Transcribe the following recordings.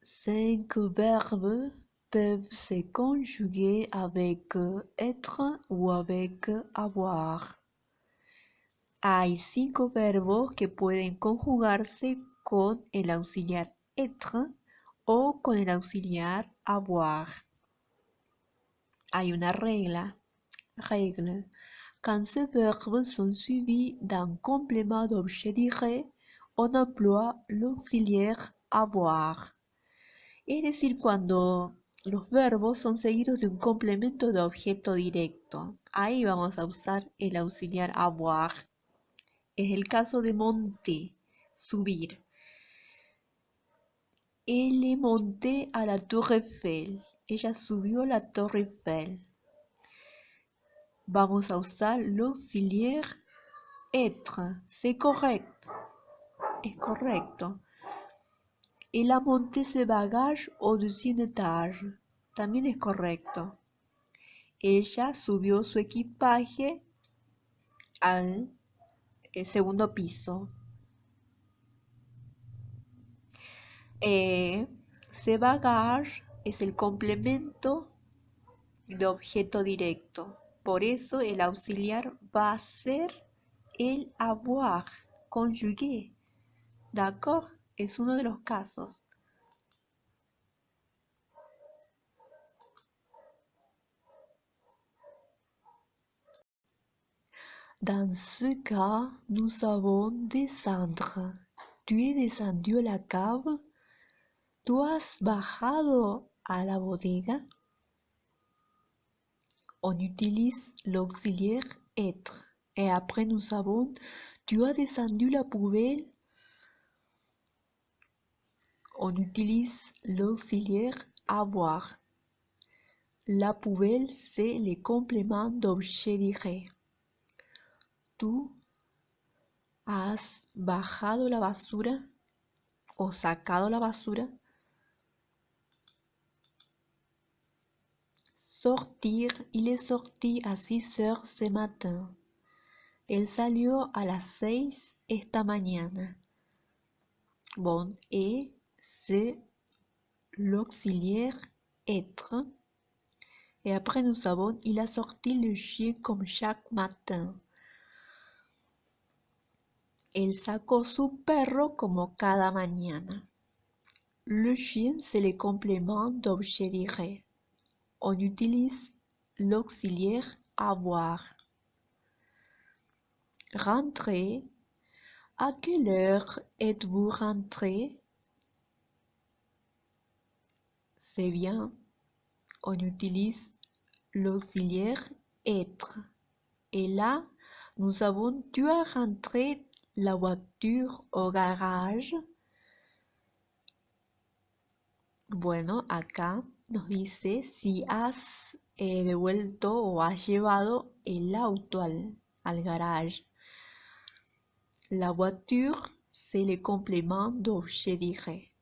5 verbes peuvent se conjuguer avec être ou avec avoir. Hay 5 verbos que pueden conjugarse con el auxiliar être o con el auxiliar avoir. Hay una règle. Quand ces verbes sont suivis d'un complément d'objet direct, on emploie l'auxiliar avoir. Es decir, cuando los verbos son seguidos de un complemento de objeto directo, ahí vamos a usar el auxiliar avoir. Es el caso de monter, subir. Elle est montée à la Tour Eiffel. Ella subió a la Torre Eiffel. Vamos a usar l'auxiliar être. C'est correct. Es correcto. Elle a monté ses bagages au-dessus d'un étage. También es correcto. Ella subió su equipaje al segundo piso. Ses bagages es el complemento de objeto directo. Por eso el auxiliar va a ser el avoir conjugué. ¿D'accord? Es uno de los casos. Dans ce cas, nous avons descendre. Tu es descendu a la cave. ¿Tú has bajado a la bodega? On utilise l'auxiliaire être. Et après, nous avons tu as descendu la poubelle. On utilise l'auxiliaire avoir. La poubelle, c'est le complément d'objet direct. Tú has bajado la basura o sacado la basura. Sortir, il est sorti à 6 heures ce matin. Él salió a las 6 esta mañana. Bon, et c'est l'auxiliaire être. Et après nous avons, il a sorti le chien comme chaque matin. Él sacó su perro como cada mañana. Le chien, c'est le complément d'objet direct. On utilise l'auxiliaire avoir. Rentrer. À quelle heure êtes-vous rentré? C'est bien. On utilise l'auxiliaire être. Et là, nous avons tu as rentré la voiture au garage. Bueno, acá nos dice si has devuelto o has llevado el auto al garage. La voiture, c'est le complément d'objet direct.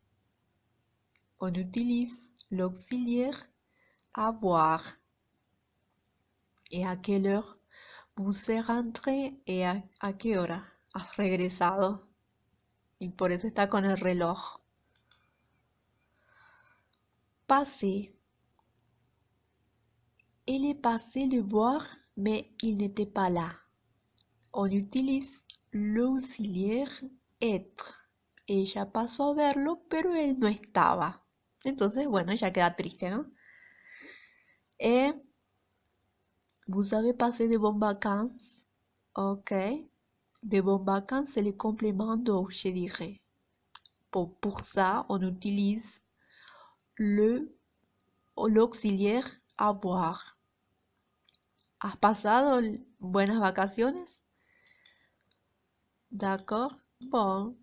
On utilise l'auxiliaire avoir. ¿Y a quelle heure vous êtes rentré? ¿Y a qué hora has regresado? Y por eso está con el reloj. Passer. Elle est passée le voir, mais il n'était pas là. On utilise l'auxiliaire être. Ella pasó a verlo, pero él no estaba. Entonces, bueno, ella queda triste, ¿no? Vous avez passé de bonnes vacances. Ok. De bonnes vacances, c'est le complément d'objet direct. Pour ça, on utilise l'auxiliaire avoir. ¿Has pasado buenas vacaciones? D'accord. Bon.